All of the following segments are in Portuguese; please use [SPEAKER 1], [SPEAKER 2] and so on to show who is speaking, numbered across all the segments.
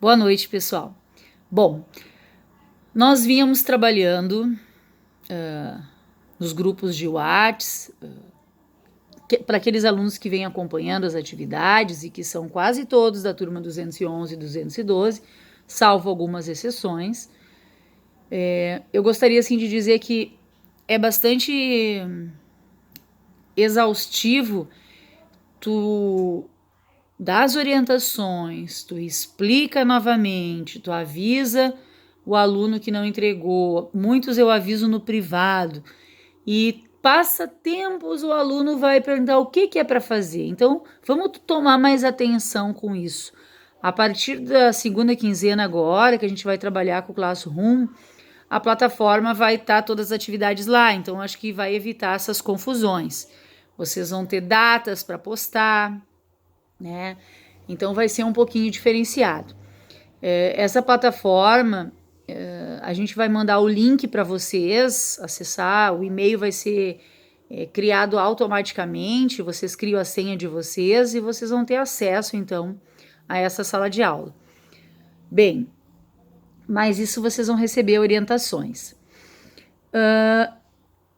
[SPEAKER 1] Boa noite, pessoal. Bom, nós vínhamos trabalhando nos grupos de Whats, para aqueles alunos que vêm acompanhando as atividades e que são quase todos da turma 211 e 212, salvo algumas exceções. Eu gostaria assim de dizer que é bastante exaustivo tu dá as orientações, tu explica novamente, tu avisa o aluno que não entregou. Muitos eu aviso no privado e passa tempos o aluno vai perguntar o que é para fazer. Então, vamos tomar mais atenção com isso. A partir da segunda quinzena agora, que a gente vai trabalhar com o Classroom, a plataforma vai estar todas as atividades lá, então acho que vai evitar essas confusões. Vocês vão ter datas para postar, né? Então vai ser um pouquinho diferenciado. Essa plataforma, a gente vai mandar o link para vocês acessar, o e-mail vai ser criado automaticamente, vocês criam a senha de vocês e vocês vão ter acesso, então, a essa sala de aula. Bem, mas isso vocês vão receber orientações.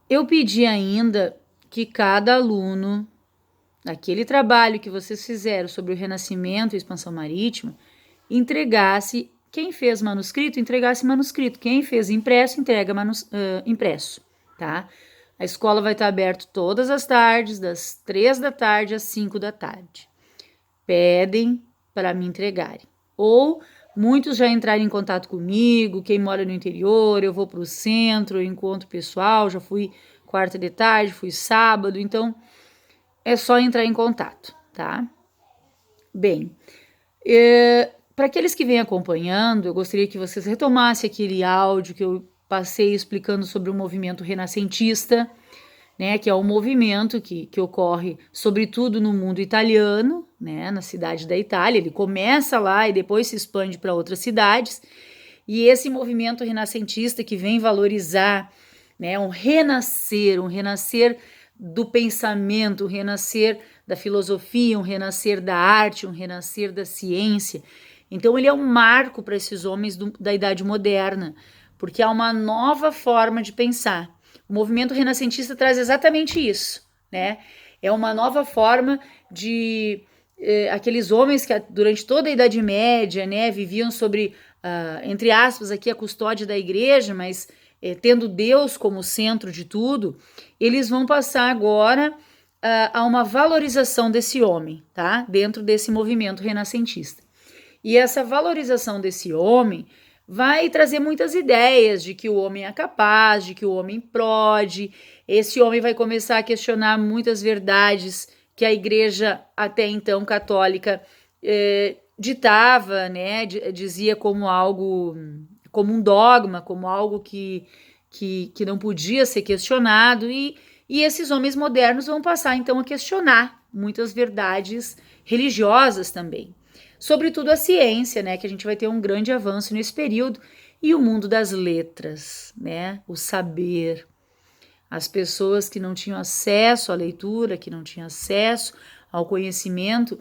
[SPEAKER 1] Eu pedi ainda que cada aluno, naquele trabalho que vocês fizeram sobre o renascimento e expansão marítima, entregasse, quem fez manuscrito, entregasse manuscrito, quem fez impresso, entrega impresso, tá? A escola vai estar aberta todas as tardes, das 3 da tarde às 5 da tarde. Pedem para me entregarem. Ou muitos já entraram em contato comigo, quem mora no interior, eu vou para o centro, eu encontro pessoal, já fui quarta de tarde, fui sábado, então é só entrar em contato, tá? Bem, para aqueles que vêm acompanhando, eu gostaria que vocês retomassem aquele áudio que eu passei explicando sobre o movimento renascentista, né, que é um movimento que ocorre sobretudo no mundo italiano, né, na cidade da Itália. Ele começa lá e depois se expande para outras cidades. E esse movimento renascentista que vem valorizar, né, um renascer do pensamento, um renascer da filosofia, um renascer da arte, um renascer da ciência. Então ele é um marco para esses homens da Idade Moderna, porque há uma nova forma de pensar. O movimento renascentista traz exatamente isso, né? É uma nova forma de aqueles homens que durante toda a Idade Média, né, viviam sobre, entre aspas, aqui a custódia da igreja, mas tendo Deus como centro de tudo, eles vão passar agora a uma valorização desse homem, tá? Dentro desse movimento renascentista. E essa valorização desse homem vai trazer muitas ideias de que o homem é capaz, de que o homem pode. Esse homem vai começar a questionar muitas verdades que a igreja até então católica ditava, né? Dizia como algo, como um dogma, como algo que não podia ser questionado. E esses homens modernos vão passar então a questionar muitas verdades religiosas também. Sobretudo a ciência, né, que a gente vai ter um grande avanço nesse período, e o mundo das letras, né, o saber. As pessoas que não tinham acesso à leitura, que não tinham acesso ao conhecimento,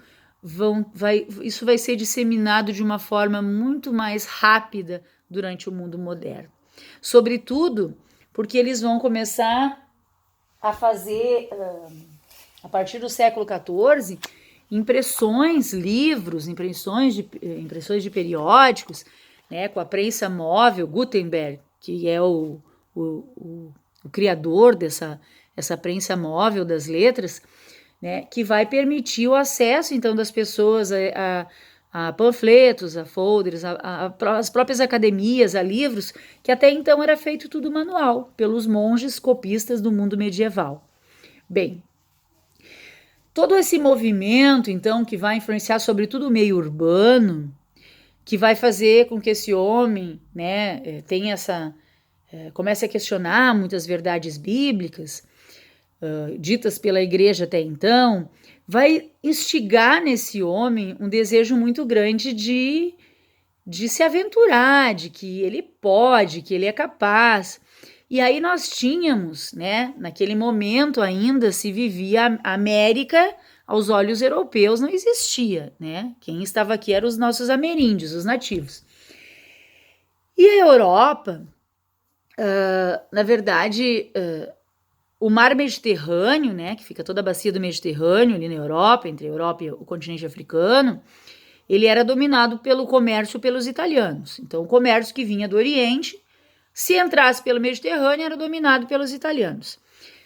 [SPEAKER 1] isso vai ser disseminado de uma forma muito mais rápida durante o mundo moderno. Sobretudo porque eles vão começar a fazer, a partir do século XIV, impressões, livros, impressões de periódicos, né, com a prensa móvel. Gutenberg, que é o criador essa prensa móvel das letras, né, que vai permitir o acesso, então, das pessoas a panfletos, a folders, as próprias academias, a livros, que até então era feito tudo manual, pelos monges copistas do mundo medieval. Bem, todo esse movimento, então, que vai influenciar sobretudo o meio urbano, que vai fazer com que esse homem, né, tenha comece a questionar muitas verdades bíblicas, ditas pela igreja até então, vai instigar nesse homem um desejo muito grande de se aventurar, de que ele pode, que ele é capaz. E aí nós tínhamos, né, naquele momento ainda se vivia a América aos olhos europeus não existia, né? Quem estava aqui eram os nossos ameríndios, os nativos. E a Europa, na verdade, o mar Mediterrâneo, né, que fica toda a bacia do Mediterrâneo ali na Europa, entre a Europa e o continente africano, ele era dominado pelo comércio pelos italianos. Então, o comércio que vinha do Oriente, se entrasse pelo Mediterrâneo, era dominado pelos italianos.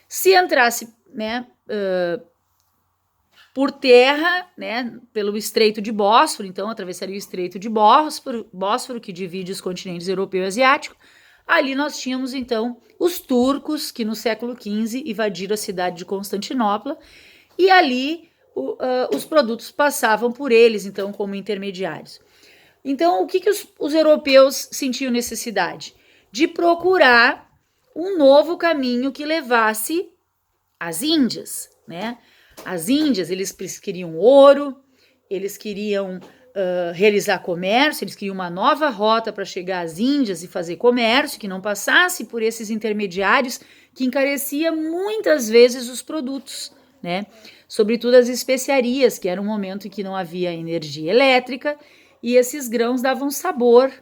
[SPEAKER 1] Se entrasse, né, por terra, né, pelo Estreito de Bósforo, então atravessaria o Estreito de Bósforo, que divide os continentes europeu e asiático. Ali nós tínhamos, então, os turcos, que no século XV invadiram a cidade de Constantinopla, e ali os produtos passavam por eles, então, como intermediários. Então, o que os europeus sentiam necessidade? De procurar um novo caminho que levasse às Índias, né? As Índias, eles queriam ouro, eles queriam realizar comércio, eles queriam uma nova rota para chegar às Índias e fazer comércio, que não passasse por esses intermediários que encarecia muitas vezes os produtos, né? Sobretudo as especiarias, que era um momento em que não havia energia elétrica, e esses grãos davam sabor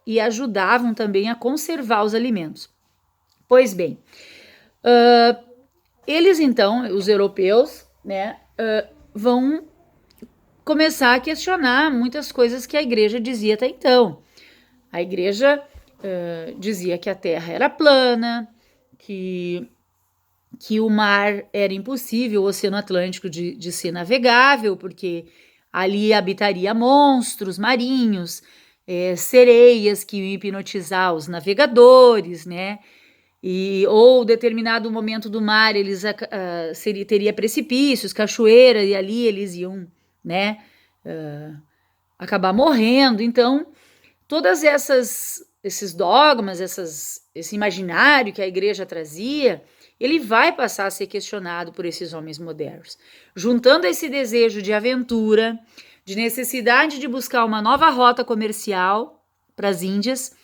[SPEAKER 1] e ajudavam também a conservar os alimentos. Pois bem, eles então, os europeus, né, vão começar a questionar muitas coisas que a igreja dizia até então. A igreja dizia que a terra era plana, que o mar era impossível, o Oceano Atlântico de ser navegável, porque ali habitaria monstros marinhos, sereias que iam hipnotizar os navegadores, né? Ou determinado momento do mar eles teria precipícios, cachoeiras, e ali eles iam, né, acabar morrendo. Então, todas esses dogmas, esse imaginário que a igreja trazia, ele vai passar a ser questionado por esses homens modernos, juntando esse desejo de aventura, de necessidade de buscar uma nova rota comercial para as Índias.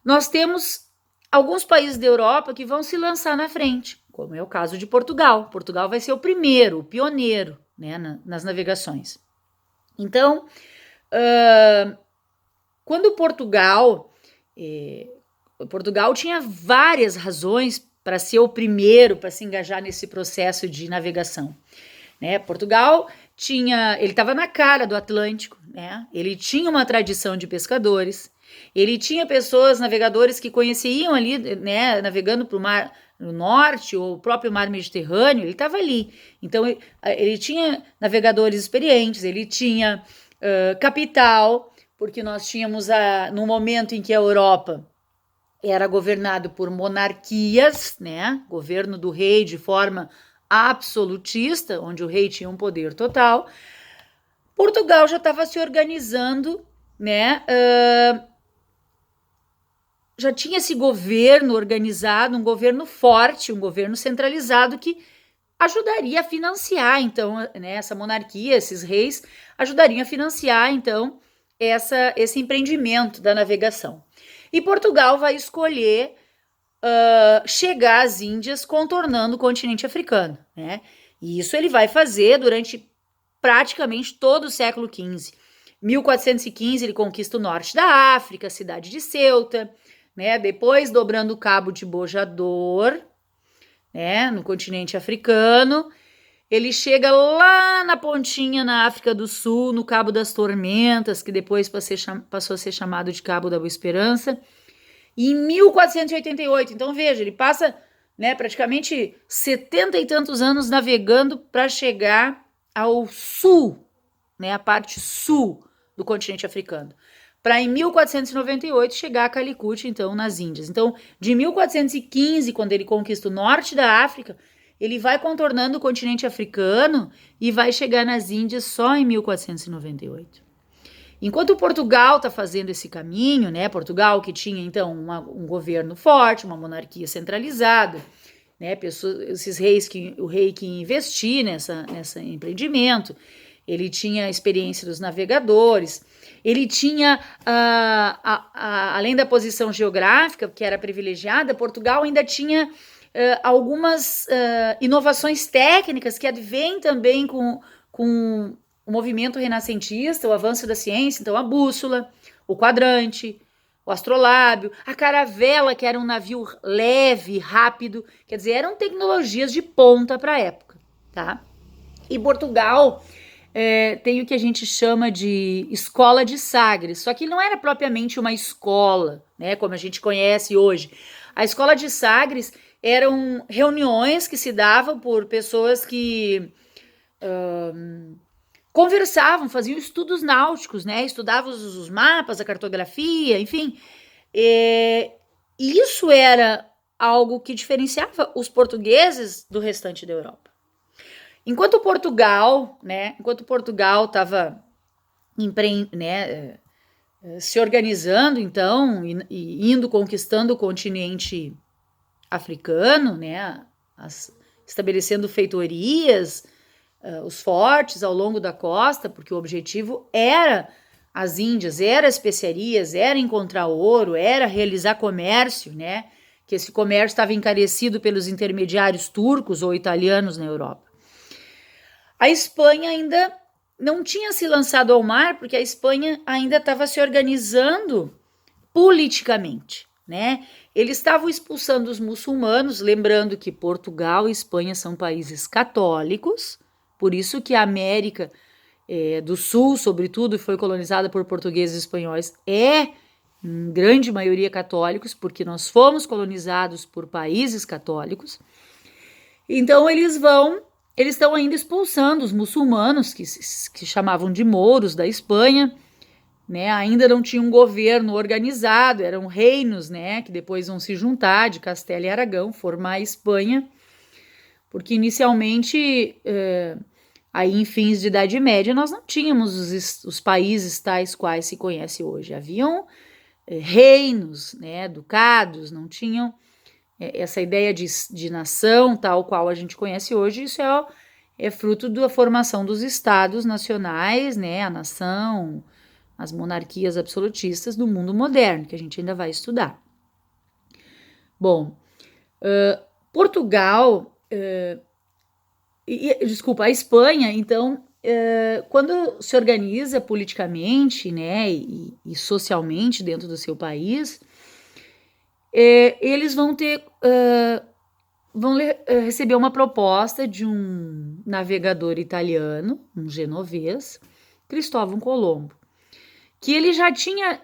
[SPEAKER 1] Nós temos alguns países da Europa que vão se lançar na frente, como é o caso de Portugal. Portugal vai ser o primeiro, o pioneiro, né, nas navegações. Então, quando Portugal tinha várias razões para ser o primeiro para se engajar nesse processo de navegação, né? Portugal ele estava na cara do Atlântico, né? Ele tinha uma tradição de pescadores, ele tinha navegadores que conheciam ali, né, navegando para o mar no norte ou o próprio mar Mediterrâneo, ele estava ali. Então, ele tinha navegadores experientes, ele tinha capital, porque nós tínhamos, no momento em que a Europa era governado por monarquias, né, governo do rei de forma absolutista, onde o rei tinha um poder total, Portugal já estava se organizando, né, já tinha esse governo organizado, um governo forte, um governo centralizado que ajudaria a financiar, então, né, essa monarquia, esses reis, ajudariam a financiar, então, esse empreendimento da navegação. E Portugal vai escolher chegar às Índias contornando o continente africano, né? E isso ele vai fazer durante praticamente todo o século XV. 1415 ele conquista o norte da África, a cidade de Ceuta, né? Depois dobrando o cabo de Bojador, né? No continente africano, ele chega lá na pontinha na África do Sul, no Cabo das Tormentas, que depois passou a ser chamado de Cabo da Boa Esperança. E em 1488, então veja, ele passa, né, praticamente 70 e tantos anos navegando para chegar ao sul, né, a parte sul do continente africano, para em 1498 chegar a Calicut, então, nas Índias. Então, de 1415, quando ele conquista o norte da África, ele vai contornando o continente africano e vai chegar nas Índias só em 1498. Enquanto Portugal está fazendo esse caminho, né, Portugal que tinha então um governo forte, uma monarquia centralizada, né, esses reis o rei que investia nesse empreendimento, ele tinha a experiência dos navegadores, ele tinha, além da posição geográfica, que era privilegiada, Portugal ainda tinha algumas inovações técnicas que advêm também com o movimento renascentista, o avanço da ciência. Então, a bússola, o quadrante, o astrolábio, a caravela, que era um navio leve, rápido, quer dizer, eram tecnologias de ponta para a época, tá? E Portugal tem o que a gente chama de escola de Sagres, só que não era propriamente uma escola, né, como a gente conhece hoje. A escola de Sagres eram reuniões que se davam por pessoas que conversavam, faziam estudos náuticos, né, estudavam os mapas, a cartografia, enfim. Isso era algo que diferenciava os portugueses do restante da Europa. Enquanto Portugal estava se organizando, então, e indo conquistando o continente africano, né, estabelecendo feitorias, os fortes ao longo da costa, porque o objetivo era as Índias, era especiarias, era encontrar ouro, era realizar comércio, né, que esse comércio estava encarecido pelos intermediários turcos ou italianos na Europa. A Espanha ainda não tinha se lançado ao mar, porque a Espanha ainda estava se organizando politicamente, né? Eles estavam expulsando os muçulmanos, lembrando que Portugal e Espanha são países católicos, por isso que a América do Sul, sobretudo, foi colonizada por portugueses e espanhóis, em grande maioria católicos, porque nós fomos colonizados por países católicos. Então eles estão ainda expulsando os muçulmanos, que chamavam de mouros, da Espanha, né? Ainda não tinha um governo organizado, eram reinos, né, que depois vão se juntar, de Castela e Aragão, formar a Espanha, porque inicialmente, aí em fins de Idade Média, nós não tínhamos os países tais quais se conhece hoje. Haviam reinos, né, ducados, não tinham essa ideia de nação tal qual a gente conhece hoje. Isso é fruto da formação dos estados nacionais, né, a nação, as monarquias absolutistas do mundo moderno, que a gente ainda vai estudar. Bom, Portugal, a Espanha, então, quando se organiza politicamente, né, e socialmente dentro do seu país, eles vão receber uma proposta de um navegador italiano, um genovês, Cristóvão Colombo, que ele já tinha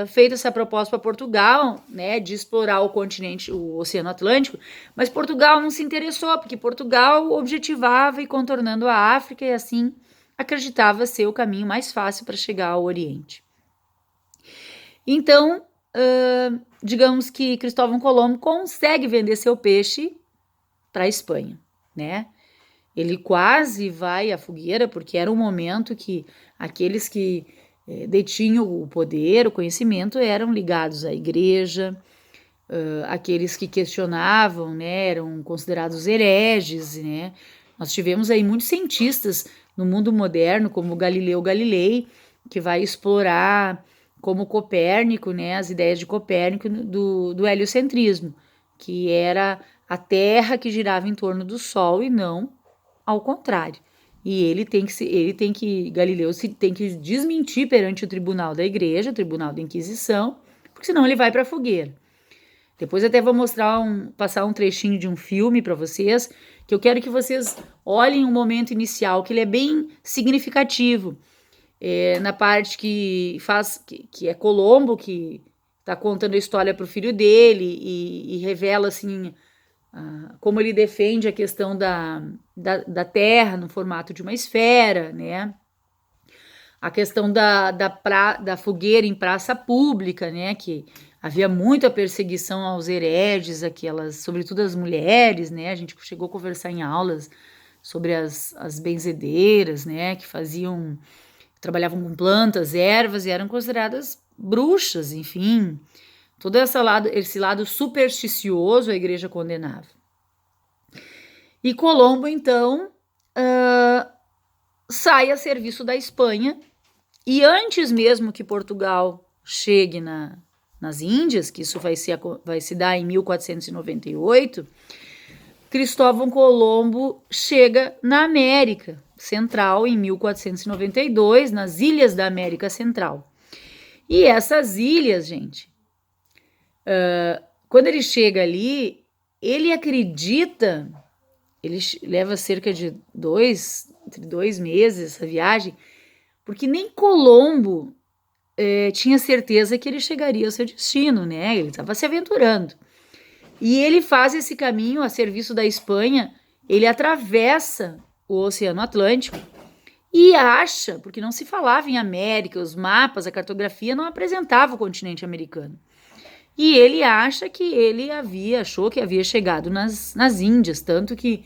[SPEAKER 1] feito essa proposta para Portugal, né, de explorar o continente, o Oceano Atlântico, mas Portugal não se interessou, porque Portugal objetivava ir contornando a África e assim acreditava ser o caminho mais fácil para chegar ao Oriente. Então, digamos que Cristóvão Colombo consegue vender seu peixe para a Espanha, né? Ele quase vai à fogueira, porque era um momento que aqueles que detinham o poder, o conhecimento, eram ligados à igreja, aqueles que questionavam, né, eram considerados hereges, né? Nós tivemos aí muitos cientistas no mundo moderno, como Galileu Galilei, que vai explorar, como Copérnico, né, as ideias de Copérnico do heliocentrismo, que era a Terra que girava em torno do Sol e não ao contrário. E Galileu tem que desmentir perante o tribunal da igreja, o tribunal da Inquisição, porque senão ele vai para a fogueira. Depois até vou passar um trechinho de um filme para vocês, que eu quero que vocês olhem o momento inicial, que ele é bem significativo. Na parte que é Colombo, que está contando a história para o filho dele e revela assim como ele defende a questão da Terra no formato de uma esfera, né? A questão da fogueira em praça pública, né? Que havia muita perseguição aos hereges, sobretudo as mulheres, né? A gente chegou a conversar em aulas sobre as benzedeiras, né? Que trabalhavam com plantas, ervas e eram consideradas bruxas, enfim. Todo esse lado supersticioso a igreja condenava. E Colombo, então, sai a serviço da Espanha, e antes mesmo que Portugal chegue na nas Índias, que isso vai se dar em 1498, Cristóvão Colombo chega na América Central em 1492, nas Ilhas da América Central. E essas ilhas, gente, quando ele chega ali, ele acredita, ele leva cerca de entre 2 meses essa viagem, porque nem Colombo tinha certeza que ele chegaria ao seu destino, né? Ele estava se aventurando. E ele faz esse caminho a serviço da Espanha, ele atravessa o Oceano Atlântico e acha, porque não se falava em América, os mapas, a cartografia não apresentava o continente americano. E ele acha que achou que havia chegado nas Índias, tanto que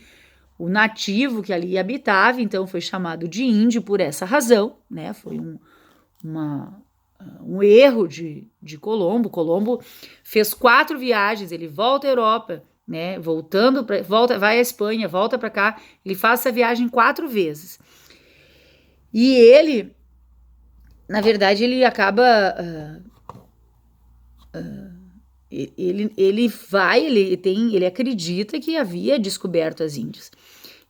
[SPEAKER 1] o nativo que ali habitava, então foi chamado de índio por essa razão, né? Foi um erro de Colombo. Colombo fez 4 viagens, ele volta à Europa, né? Vai à Espanha, volta para cá, ele faz essa viagem 4 vezes. E ele, na verdade, ele acaba ele acredita que havia descoberto as Índias.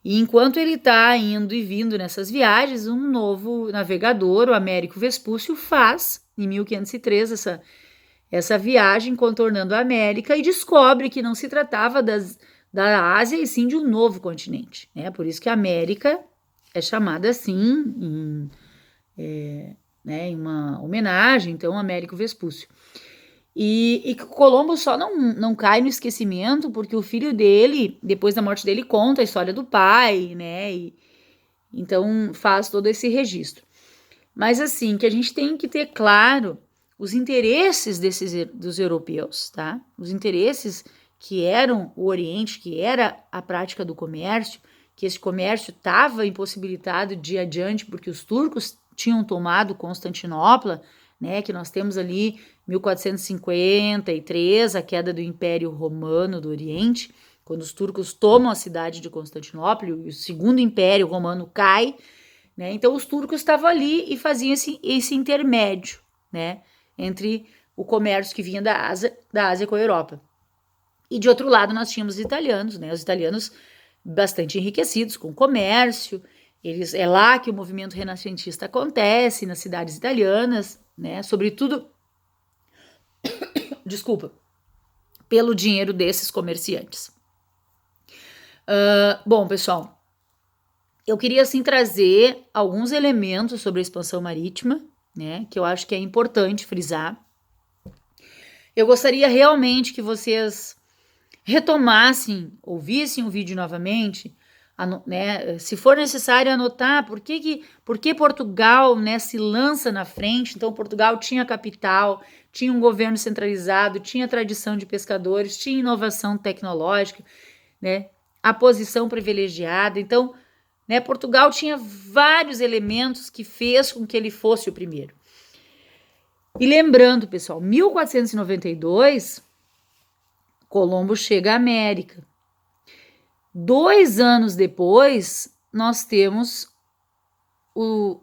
[SPEAKER 1] E enquanto ele está indo e vindo nessas viagens, um novo navegador, o Américo Vespúcio, faz, em 1503, essa viagem contornando a América e descobre que não se tratava da Ásia e sim de um novo continente. Né? Por isso que a América é chamada assim, em uma homenagem, então, ao Américo Vespúcio. E Colombo só não cai no esquecimento porque o filho dele, depois da morte dele, conta a história do pai, né? E, então faz todo esse registro. Mas assim, que a gente tem que ter claro os interesses dos europeus, tá? Os interesses que eram o Oriente, que era a prática do comércio, que esse comércio estava impossibilitado de ir adiante porque os turcos tinham tomado Constantinopla, né, que nós temos ali 1453, a queda do Império Romano do Oriente, quando os turcos tomam a cidade de Constantinopla e o segundo Império Romano cai, né, então os turcos estavam ali e faziam esse intermédio, né, entre o comércio que vinha da Ásia com a Europa. E de outro lado nós tínhamos os italianos, né, os italianos bastante enriquecidos com comércio. É lá que o movimento renascentista acontece, nas cidades italianas, né? Sobretudo, pelo dinheiro desses comerciantes. Bom, pessoal, eu queria assim trazer alguns elementos sobre a expansão marítima, né? Que eu acho que é importante frisar. Eu gostaria realmente que vocês retomassem, ouvissem o vídeo novamente, né, se for necessário anotar por que Portugal, né, se lança na frente. Então Portugal tinha capital, tinha um governo centralizado, tinha tradição de pescadores, tinha inovação tecnológica, né, a posição privilegiada. Então, né, Portugal tinha vários elementos que fez com que ele fosse o primeiro. E lembrando, pessoal, 1492, Colombo chega à América. 2 anos depois, nós temos o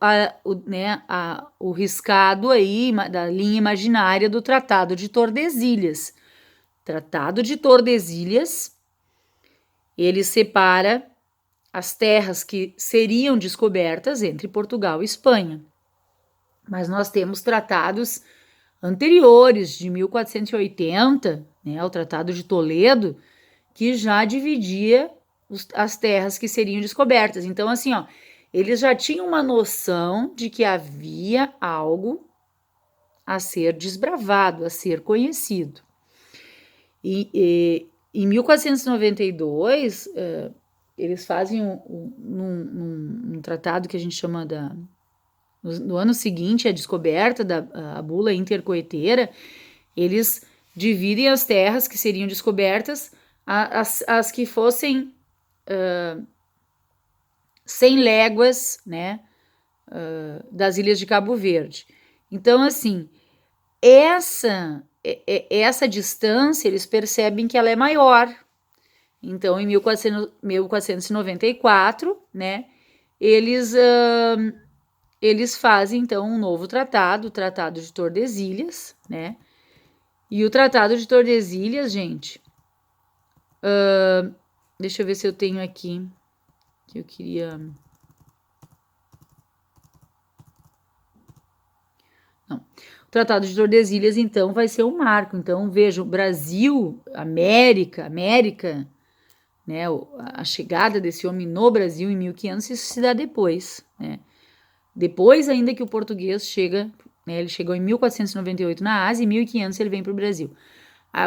[SPEAKER 1] riscado aí da linha imaginária do Tratado de Tordesilhas. Tratado de Tordesilhas, ele separa as terras que seriam descobertas entre Portugal e Espanha. Mas nós temos tratados anteriores, de 1480, né, o Tratado de Toledo, que já dividia as terras que seriam descobertas. Então, assim, ó, eles já tinham uma noção de que havia algo a ser desbravado, a ser conhecido. E em 1492, eles fazem um tratado que a gente chama no ano seguinte, a descoberta da bula intercoeteira, eles dividem as terras que seriam descobertas, as que fossem 100 léguas, né, das ilhas de Cabo Verde. Então, assim, essa distância, eles percebem que ela é maior. Então, em 1494, né, eles fazem, então, um novo tratado, o Tratado de Tordesilhas, né, E o Tratado de Tordesilhas, gente, deixa eu ver se eu tenho aqui, que eu queria... Não. O Tratado de Tordesilhas, então, vai ser um marco. Então, vejam, Brasil, América, né, a chegada desse homem no Brasil em 1500, isso se dá depois, né? Depois ainda que o português chega, né, ele chegou em 1498 na Ásia e em 1500 ele vem para o Brasil.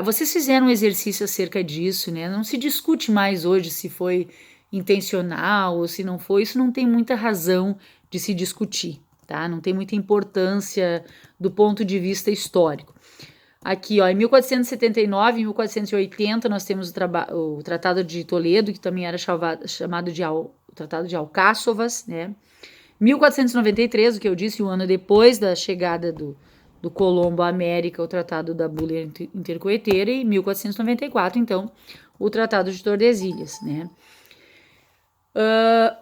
[SPEAKER 1] Vocês fizeram um exercício acerca disso, né? Não se discute mais hoje se foi intencional ou se não foi. Isso não tem muita razão de se discutir, tá? Não tem muita importância do ponto de vista histórico. Aqui, ó, em 1479 e 1480 nós temos o Tratado de Toledo, que também era chamado de Tratado de Alcáçovas, né? 1493, o que eu disse, um ano depois da chegada do Colombo à América, o Tratado da Bula Intercoeteira, e 1494, então, o Tratado de Tordesilhas, né?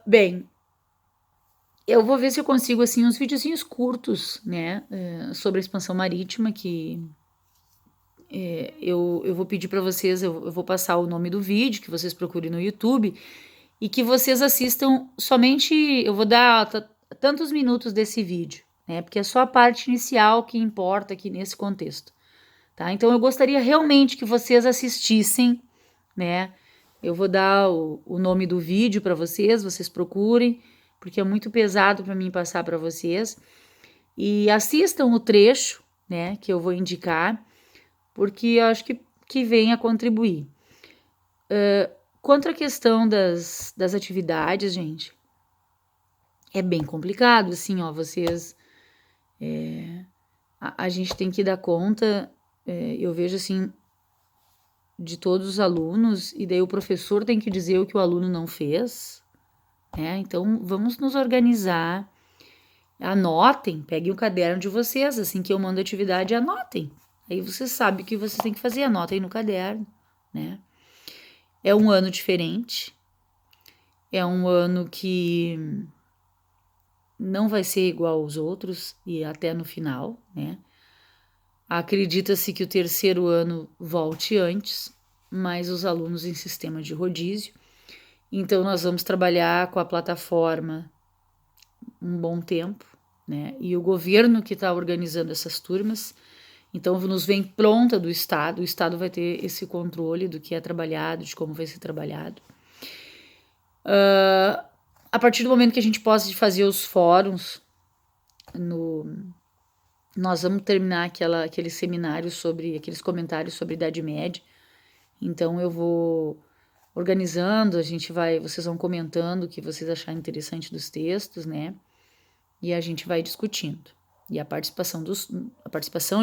[SPEAKER 1] Bem, eu vou ver se eu consigo, assim, uns videozinhos curtos, né, sobre a expansão marítima, que eu vou pedir para vocês, eu vou passar o nome do vídeo, que vocês procurem no YouTube, e que vocês assistam somente, eu vou dar tantos minutos desse vídeo, né? Porque é só a parte inicial que importa aqui nesse contexto, tá? Então eu gostaria realmente que vocês assistissem, né? Eu vou dar o nome do vídeo para vocês procurem, porque é muito pesado para mim passar para vocês. E assistam o trecho, né, que eu vou indicar, porque eu acho que vem a contribuir. Quanto à questão das atividades, gente, é bem complicado, assim, ó, vocês... a gente tem que dar conta, eu vejo, assim, de todos os alunos, e daí o professor tem que dizer o que o aluno não fez, né? Então, vamos nos organizar, anotem, peguem o caderno de vocês, assim que eu mando a atividade, anotem. Aí vocês sabem o que vocês têm que fazer, anotem no caderno, né? É um ano diferente, é um ano que não vai ser igual aos outros e até no final, né? Acredita-se que o terceiro ano volte antes, mas os alunos em sistema de rodízio. Então, nós vamos trabalhar com a plataforma um bom tempo, né? E o governo que está organizando essas turmas, então nos vem pronta do Estado, o Estado vai ter esse controle do que é trabalhado, de como vai ser trabalhado. A partir do momento que a gente possa fazer os fóruns, nós vamos terminar aquele seminário sobre, aqueles comentários sobre Idade Média, então eu vou organizando, vocês vão comentando o que vocês acharem interessante dos textos, né? E a gente vai discutindo. E a participação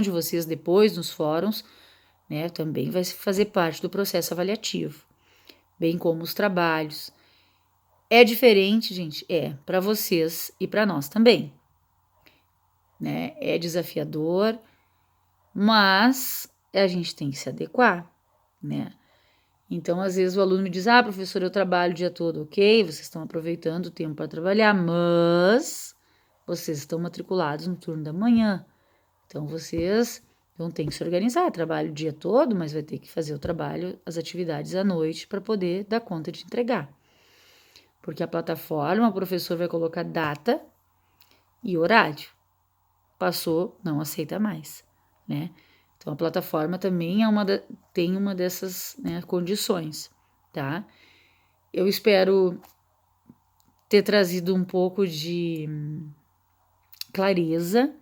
[SPEAKER 1] de vocês depois nos fóruns, né, também vai fazer parte do processo avaliativo, bem como os trabalhos. É diferente, gente? Para vocês e para nós também, né? É desafiador, mas a gente tem que se adequar, né? Então, às vezes o aluno me diz, professor, eu trabalho o dia todo, ok, vocês estão aproveitando o tempo para trabalhar, mas vocês estão matriculados no turno da manhã, então vocês vão ter que se organizar, trabalho o dia todo, mas vai ter que fazer o trabalho, as atividades à noite para poder dar conta de entregar. Porque a plataforma, o professor vai colocar data e horário. Passou, não aceita mais, né? Então, a plataforma também tem uma dessas, né, condições, tá? Eu espero ter trazido um pouco de clareza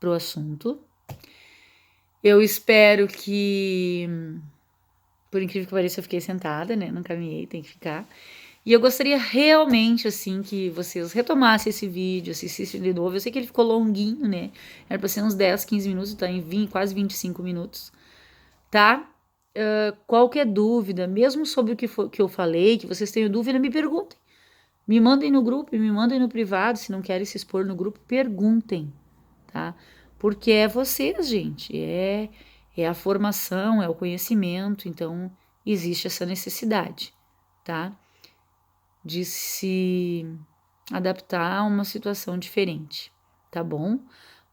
[SPEAKER 1] para o assunto. Eu espero que, por incrível que pareça, eu fiquei sentada, né? Não caminhei, tem que ficar. E eu gostaria realmente, assim, que vocês retomassem esse vídeo, assistissem de novo. Eu sei que ele ficou longuinho, né? Era pra ser uns 10, 15 minutos, tá em quase 25 minutos, tá? Qualquer dúvida, mesmo sobre o que eu falei, que vocês tenham dúvida, me perguntem. Me mandem no grupo, me mandem no privado, se não querem se expor no grupo, perguntem, tá? Porque é vocês, gente, é a formação, é o conhecimento, então existe essa necessidade, tá? De se adaptar a uma situação diferente, tá bom?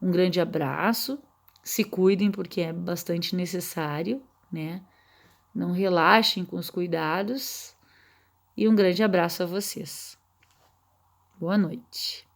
[SPEAKER 1] Um grande abraço Se cuidem porque é bastante necessário, né? Não relaxem com os cuidados. E um grande abraço a vocês. Boa noite.